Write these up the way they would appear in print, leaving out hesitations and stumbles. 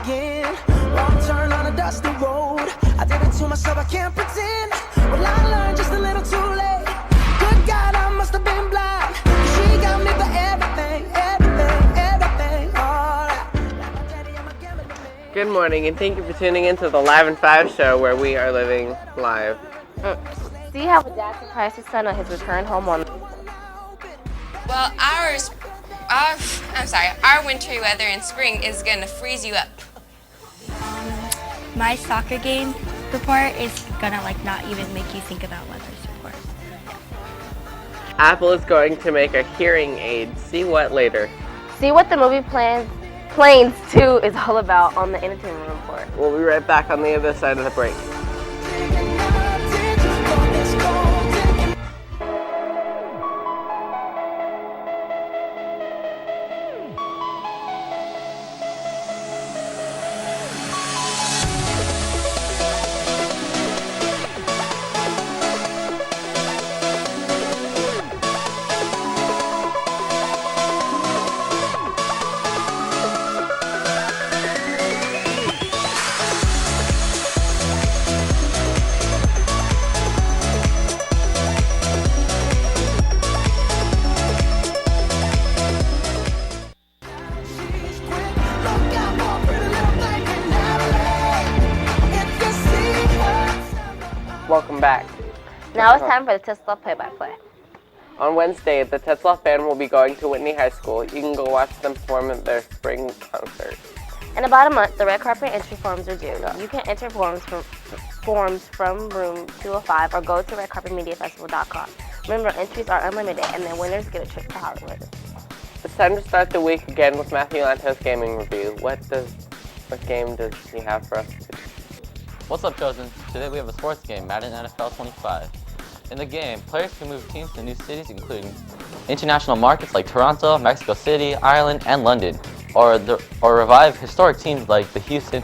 again. Wrong turn on a dusty road. I did it to myself, I can't pretend. Well, I learned just a little too late. Good God, I must have been blind. She got me for everything, everything, everything. All right. Good morning, and thank you for tuning in to the Live and 5 show where we are living live. See how a dad surprised his son on his return home on. Well, our wintry weather in spring is gonna freeze you up. My soccer game report is gonna not even make you think about weather report. Apple is going to make a hearing aid. See what later. See what the movie Planes 2 is all about on the Entertainment Report. We'll be right back on the other side of the break. Welcome back. Now it's time for the Tetzlaff play-by-play. On Wednesday, the Tetzlaff band will be going to Whitney High School. You can go watch them perform at their spring concert. In about a month, the red carpet entry forms are due. You can enter forms from room 205 or go to redcarpetmediafestival.com. Remember, entries are unlimited, and the winners get a trip to Hollywood. It's time to start the week again with Matthew Lanto's gaming review. What game does he have for us today? What's up, Chosen? Today we have a sports game, Madden NFL 25. In the game, players can move teams to new cities, including international markets like Toronto, Mexico City, Ireland, and London, or revive historic teams like the Houston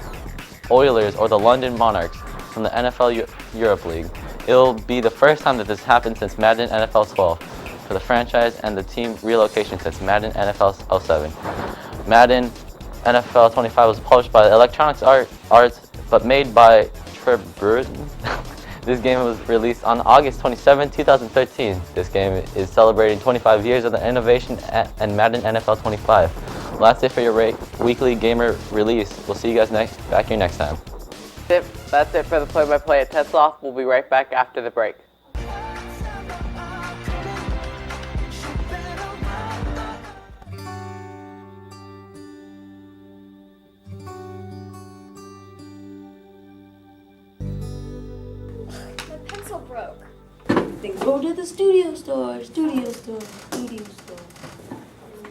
Oilers or the London Monarchs from the NFL Europe League. It'll be the first time that this happened since Madden NFL 12 for the franchise and the team relocation since Madden NFL 07. Madden NFL 25 was published by Electronic Arts but made by Tribute. This game was released on August 27, 2013. This game is celebrating 25 years of the innovation and Madden NFL 25. Well, that's it for your weekly gamer release. We'll see you guys back here next time. That's it for the play-by-play at Tetzlaff. We'll be right back after the break. Broke. Then go to the studio store, studio store, studio store.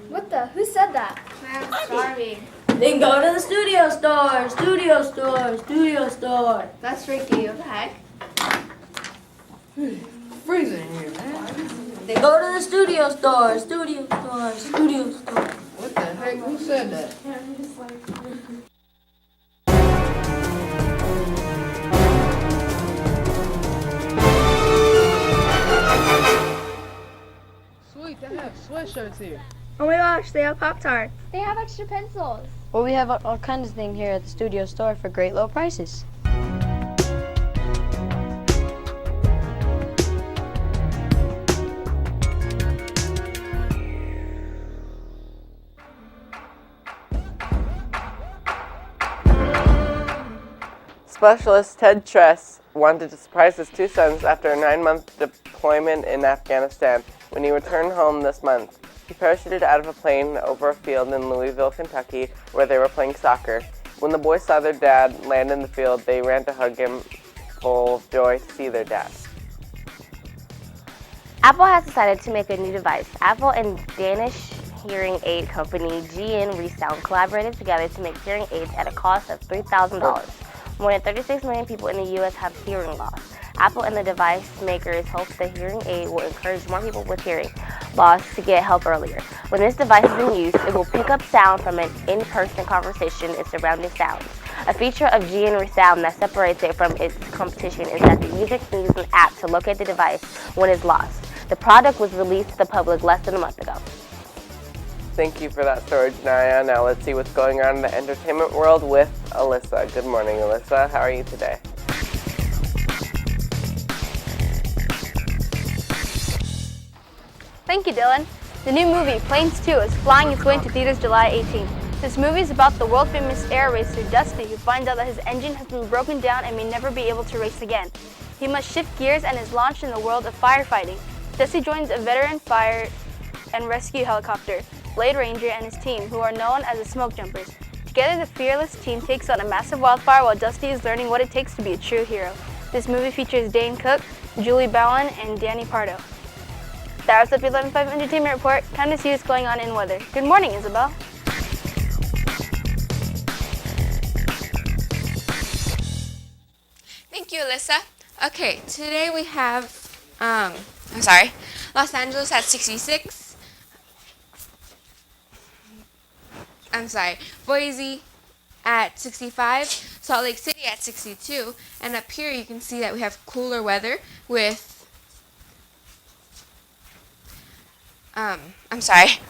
What the? Who said that? Man, I'm starving. Then go to the studio store, studio store, studio store. That's tricky. What the heck? Freezing here, man. Then go to the studio store, studio store, studio store. What the heck? Who said that? Sweet, they have sweatshirts here. Oh my gosh, they have Pop-Tarts. They have extra pencils. Well, we have all kinds of things here at the studio store for great low prices. Specialist Ted Tress wanted to surprise his two sons after a 9-month deployment in Afghanistan. When he returned home this month, he parachuted out of a plane over a field in Louisville, Kentucky, where they were playing soccer. When the boys saw their dad land in the field, they ran to hug him, full of joy to see their dad. Apple has decided to make a new device. Apple and Danish hearing aid company GN Resound collaborated together to make hearing aids at a cost of $3,000. More than 36 million people in the U.S. have hearing loss. Apple and the device makers hope the hearing aid will encourage more people with hearing loss to get help earlier. When this device is in use, it will pick up sound from an in-person conversation and surrounding sounds. A feature of GN Resound that separates it from its competition is that the user can use an app to locate the device when it's lost. The product was released to the public less than a month ago. Thank you for that story, Janaya. Now let's see what's going on in the entertainment world with Alyssa. Good morning, Alyssa. How are you today? Thank you, Dylan. The new movie, Planes 2, is flying its way into theaters July 18th. This movie is about the world-famous air racer Dusty, who finds out that his engine has been broken down and may never be able to race again. He must shift gears and is launched in the world of firefighting. Dusty joins a veteran fire and rescue helicopter, Blade Ranger, and his team, who are known as the Smoke Jumpers. Together, the fearless team takes on a massive wildfire while Dusty is learning what it takes to be a true hero. This movie features Dane Cook, Julie Bowen, and Danny Pardo. That wraps up the 11:05 Entertainment Report. Time to see what's going on in weather. Good morning, Isabel. Thank you, Alyssa. Okay, today we have, Los Angeles at 66. Boise at 65, Salt Lake City at 62, and up here you can see that we have cooler weather with,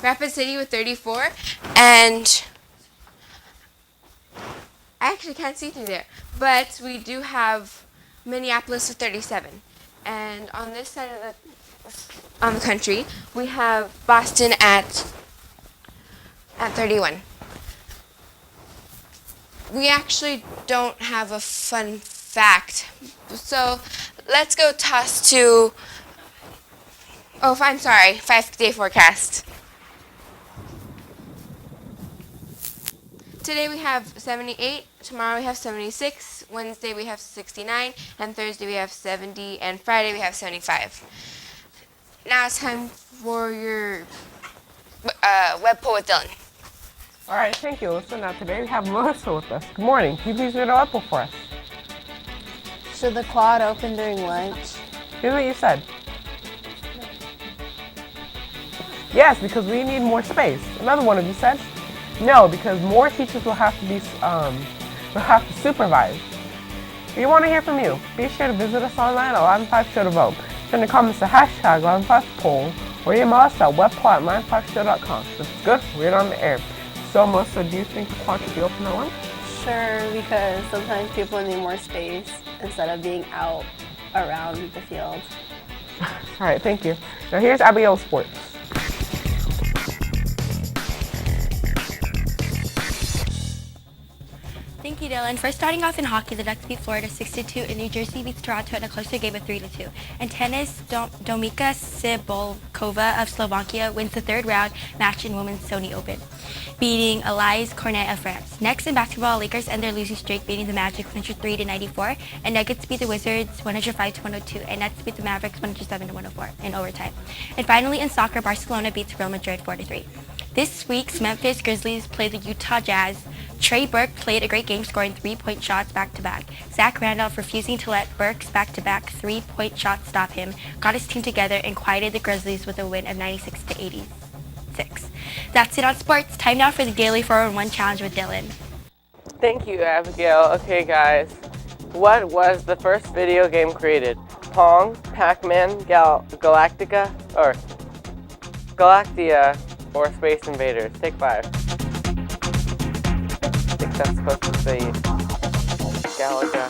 Rapid City with 34, and I actually can't see through there, but we do have Minneapolis with 37. And on this side of the country, we have Boston at 31. We actually don't have a fun fact, so let's go toss to, 5-day forecast. Today we have 78, tomorrow we have 76, Wednesday we have 69, and Thursday we have 70, and Friday we have 75. Now it's time for your web poll with Dylan. All right, thank you, Alyssa. Now today we have Melissa with us. Good morning. Can you please read our web poll for us? Should the quad open during lunch? Here's what you said. Yes, because we need more space. Another one of you said no, because more teachers will have to supervise. We want to hear from you. Be sure to visit us online at 115show to vote. Send the comments to hashtag 115poll or email us at webpoll@115show.com. If it's good, read it on the air. So, Melissa, do you think the quad should be open at lunch? Sure, because sometimes people need more space instead of being out around the field. All right, thank you. Now here's Abigail Sports. Thank you, Dylan. First, starting off in hockey, the Ducks beat Florida 6-2, and New Jersey beats Toronto in a closer game of 3-2. In tennis, Domika Cibulkova of Slovakia wins the third round match in Women's Sony Open, beating Elise Cornet of France. Next, in basketball, Lakers end their losing streak, beating the Magic 103-94, and Nuggets beat the Wizards 105-102, and Nets beat the Mavericks 107-104 in overtime. And finally, in soccer, Barcelona beats Real Madrid 4-3. This week's Memphis Grizzlies played the Utah Jazz. Trey Burke played a great game, scoring 3-point shots back-to-back. Zach Randolph, refusing to let Burke's back-to-back 3-point shots stop him, got his team together and quieted the Grizzlies with a win of 96-86. That's it on sports. Time now for the Daily 411 Challenge with Dylan. Thank you, Abigail. Okay, guys. What was the first video game created? Pong, Pac-Man, Galactica, or Space Invaders? Take 5. I think that's supposed to say Galaga.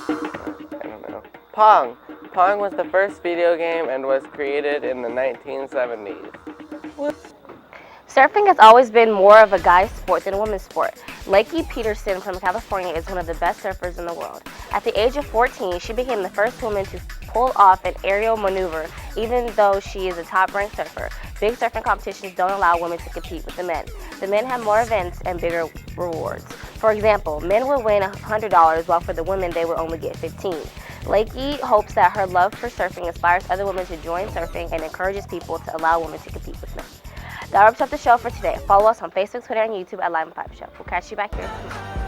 I don't know. Pong. Pong was the first video game and was created in the 1970s. Surfing has always been more of a guy's sport than a woman's sport. Lakey Peterson from California is one of the best surfers in the world. At the age of 14, she became the first woman to pull off an aerial maneuver, even though she is a top-ranked surfer. Big surfing competitions don't allow women to compete with the men. The men have more events and bigger rewards. For example, men will win $100, while for the women they will only get $15. Lakey hopes that her love for surfing inspires other women to join surfing and encourages people to allow women to compete with men. That wraps up the show for today. Follow us on Facebook, Twitter, and YouTube at Live 5 Show. We'll catch you back here tomorrow.